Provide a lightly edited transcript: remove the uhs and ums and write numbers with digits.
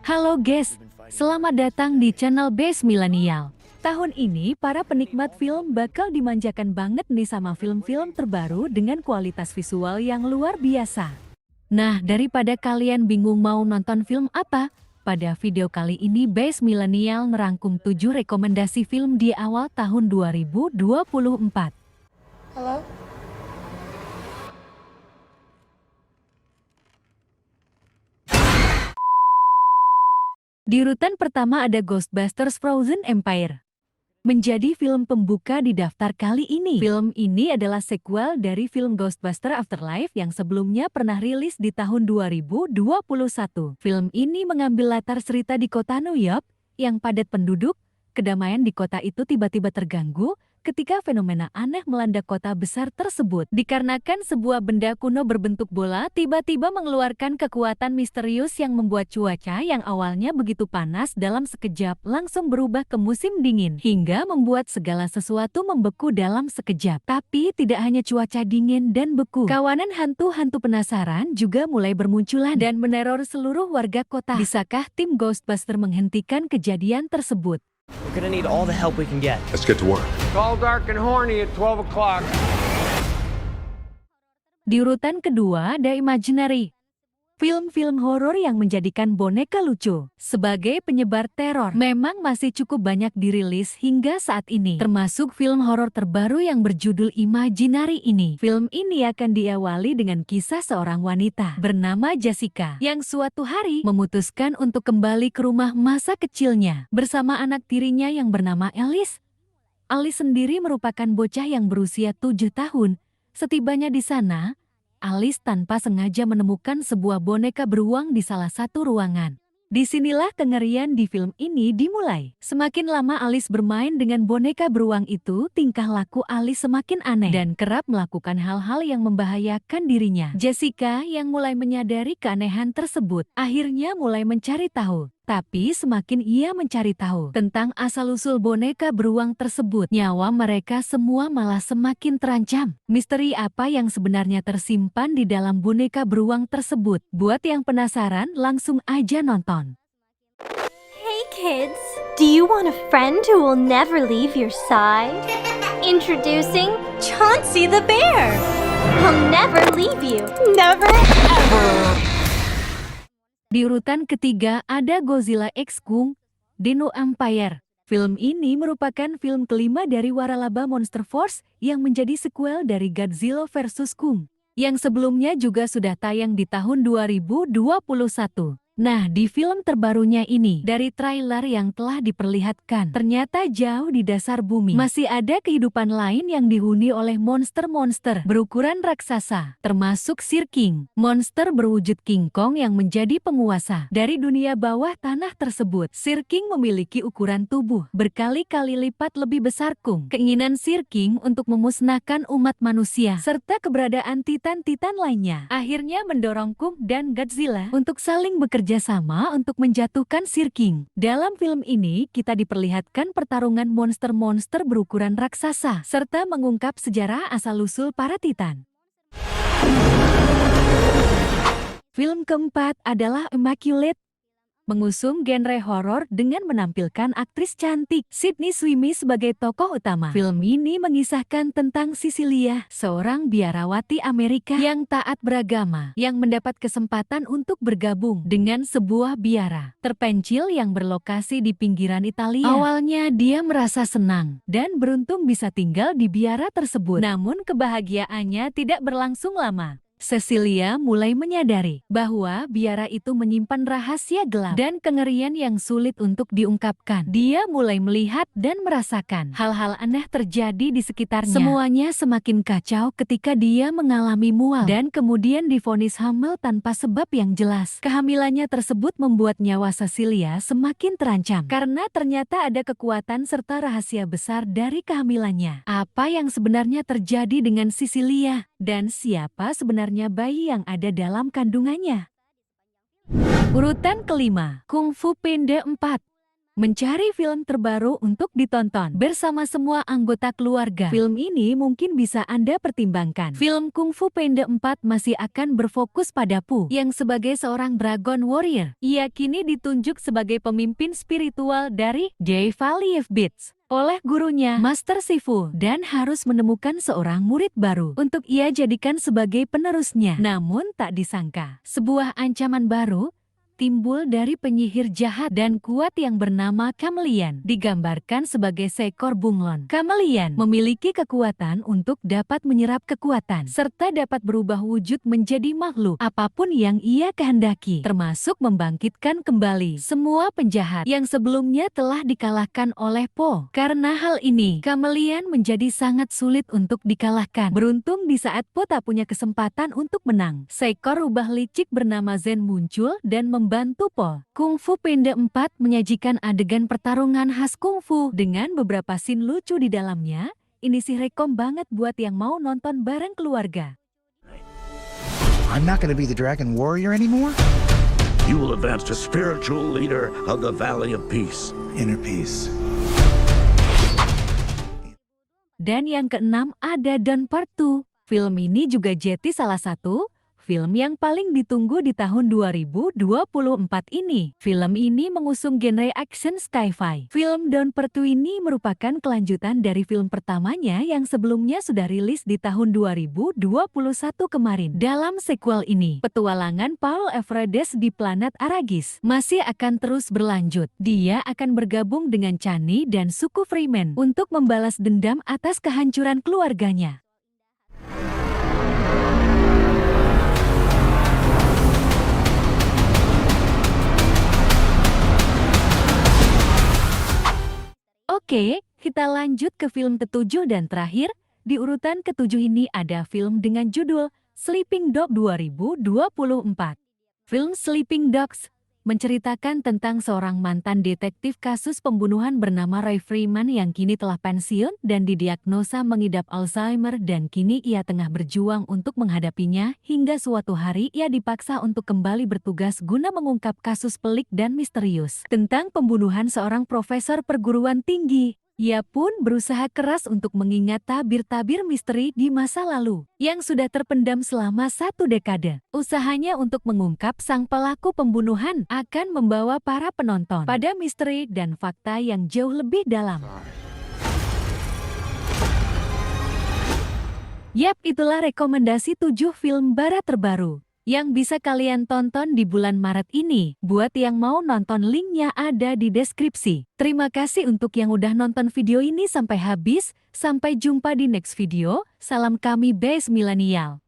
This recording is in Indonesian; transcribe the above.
Halo guys, selamat datang di channel Base Millennial. Tahun ini para penikmat film bakal dimanjakan banget nih sama film-film terbaru dengan kualitas visual yang luar biasa. Nah, daripada kalian bingung mau nonton film apa, pada video kali ini Base Millennial merangkum 7 rekomendasi film di awal tahun 2024. Hello? Di urutan pertama ada Ghostbusters Frozen Empire. Menjadi film pembuka di daftar kali ini. Film ini adalah sequel dari film Ghostbusters Afterlife yang sebelumnya pernah rilis di tahun 2021. Film ini mengambil latar cerita di kota New York yang padat penduduk. Kedamaian di kota itu tiba-tiba terganggu ketika fenomena aneh melanda kota besar tersebut. Dikarenakan sebuah benda kuno berbentuk bola tiba-tiba mengeluarkan kekuatan misterius yang membuat cuaca yang awalnya begitu panas dalam sekejap langsung berubah ke musim dingin. Hingga membuat segala sesuatu membeku dalam sekejap. Tapi tidak hanya cuaca dingin dan beku. Kawanan hantu-hantu penasaran juga mulai bermunculan dan meneror seluruh warga kota. Bisakah tim Ghostbusters menghentikan kejadian tersebut? We're gonna need all the help we can get. Let's get to work. All dark and horny at 12 o'clock. Di urutan kedua ada Imaginary. Film-film horor yang menjadikan boneka lucu sebagai penyebar teror memang masih cukup banyak dirilis hingga saat ini. Termasuk film horor terbaru yang berjudul Imaginary ini. Film ini akan diawali dengan kisah seorang wanita bernama Jessica yang suatu hari memutuskan untuk kembali ke rumah masa kecilnya bersama anak tirinya yang bernama Alice. Alice sendiri merupakan bocah yang berusia 7 tahun. Setibanya di sana, Alice tanpa sengaja menemukan sebuah boneka beruang di salah satu ruangan. Disinilah kengerian di film ini dimulai. Semakin lama Alice bermain dengan boneka beruang itu, tingkah laku Alice semakin aneh dan kerap melakukan hal-hal yang membahayakan dirinya. Jessica yang mulai menyadari keanehan tersebut, akhirnya mulai mencari tahu. Tapi semakin ia mencari tahu tentang asal-usul boneka beruang tersebut, nyawa mereka semua malah semakin terancam. Misteri apa yang sebenarnya tersimpan di dalam boneka beruang tersebut? Buat yang penasaran, langsung aja nonton. Hey kids, do you want a friend who will never leave your side? Introducing Chauncey the Bear. He'll never leave you. Never ever. Di urutan ketiga ada Godzilla X Kong Dino Empire. Film ini merupakan film kelima dari waralaba Monster Force yang menjadi sequel dari Godzilla vs Kong, yang sebelumnya juga sudah tayang di tahun 2021. Nah, di film terbarunya ini, dari trailer yang telah diperlihatkan, ternyata jauh di dasar bumi masih ada kehidupan lain yang dihuni oleh monster-monster berukuran raksasa, termasuk Sir King, monster berwujud King Kong yang menjadi penguasa dari dunia bawah tanah tersebut. Sir King memiliki ukuran tubuh berkali-kali lipat lebih besar Kong. Keinginan Sir King untuk memusnahkan umat manusia serta keberadaan titan-titan lainnya akhirnya mendorong Kong dan Godzilla untuk saling bekerja sama untuk menjatuhkan Sir King. Dalam film ini, kita diperlihatkan pertarungan monster-monster berukuran raksasa, serta mengungkap sejarah asal-usul para titan. Film keempat adalah Immaculate, mengusung genre horor dengan menampilkan aktris cantik Sydney Sweeney sebagai tokoh utama. Film ini mengisahkan tentang Cecilia, seorang biarawati Amerika yang taat beragama, yang mendapat kesempatan untuk bergabung dengan sebuah biara terpencil yang berlokasi di pinggiran Italia. Awalnya dia merasa senang dan beruntung bisa tinggal di biara tersebut. Namun kebahagiaannya tidak berlangsung lama. Cecilia mulai menyadari bahwa biara itu menyimpan rahasia gelap dan kengerian yang sulit untuk diungkapkan. Dia mulai melihat dan merasakan hal-hal aneh terjadi di sekitarnya. Semuanya semakin kacau ketika dia mengalami mual dan kemudian divonis hamil tanpa sebab yang jelas. Kehamilannya tersebut membuat nyawa Cecilia semakin terancam karena ternyata ada kekuatan serta rahasia besar dari kehamilannya. Apa yang sebenarnya terjadi dengan Cecilia dan siapa sebenarnya bayi yang ada dalam kandungannya? Urutan kelima, Kung Fu Panda 4. mencari film terbaru untuk ditonton bersama semua anggota keluarga. Film ini mungkin bisa Anda pertimbangkan. Film Kung Fu Panda 4 masih akan berfokus pada Pu, yang sebagai seorang Dragon Warrior. Ia kini ditunjuk sebagai pemimpin spiritual dari The Valley of Beasts oleh gurunya Master Sifu dan harus menemukan seorang murid baru untuk ia jadikan sebagai penerusnya. Namun tak disangka, sebuah ancaman baru timbul dari penyihir jahat dan kuat yang bernama Kamelian, digambarkan sebagai seekor bunglon. Kamelian memiliki kekuatan untuk dapat menyerap kekuatan, serta dapat berubah wujud menjadi makhluk apapun yang ia kehendaki, termasuk membangkitkan kembali semua penjahat yang sebelumnya telah dikalahkan oleh Po. Karena hal ini, Kamelian menjadi sangat sulit untuk dikalahkan. Beruntung di saat Po tak punya kesempatan untuk menang, seekor rubah licik bernama Zen muncul dan membantu Po. Kung Fu Panda 4 menyajikan adegan pertarungan khas kungfu dengan beberapa scene lucu di dalamnya. Ini sih rekom banget buat yang mau nonton bareng keluarga. I'm not going to be the Dragon Warrior anymore? You will advance to spiritual leader of the Valley of Peace. Inner peace. Dan yang keenam ada Dawn Part 2. Film ini juga jadi salah satu film yang paling ditunggu di tahun 2024 ini. Film ini mengusung genre action sci-fi. Film Dawn Part 2 ini merupakan kelanjutan dari film pertamanya yang sebelumnya sudah rilis di tahun 2021 kemarin. Dalam sequel ini, petualangan Paul Atreides di planet Arrakis masih akan terus berlanjut. Dia akan bergabung dengan Chani dan suku Freeman untuk membalas dendam atas kehancuran keluarganya. Oke, kita lanjut ke film ketujuh dan terakhir. Di urutan ketujuh ini ada film dengan judul Sleeping Dogs 2024. Film Sleeping Dogs menceritakan tentang seorang mantan detektif kasus pembunuhan bernama Roy Freeman yang kini telah pensiun dan didiagnosa mengidap Alzheimer, dan kini ia tengah berjuang untuk menghadapinya hingga suatu hari ia dipaksa untuk kembali bertugas guna mengungkap kasus pelik dan misterius tentang pembunuhan seorang profesor perguruan tinggi. Ia pun berusaha keras untuk mengingat tabir-tabir misteri di masa lalu yang sudah terpendam selama 1 dekade. Usahanya untuk mengungkap sang pelaku pembunuhan akan membawa para penonton pada misteri dan fakta yang jauh lebih dalam. Yap, itulah rekomendasi 7 film barat terbaru yang bisa kalian tonton di bulan Maret ini. Buat yang mau nonton, linknya ada di deskripsi. Terima kasih untuk yang udah nonton video ini sampai habis. Sampai jumpa di next video. Salam kami Base Millennial.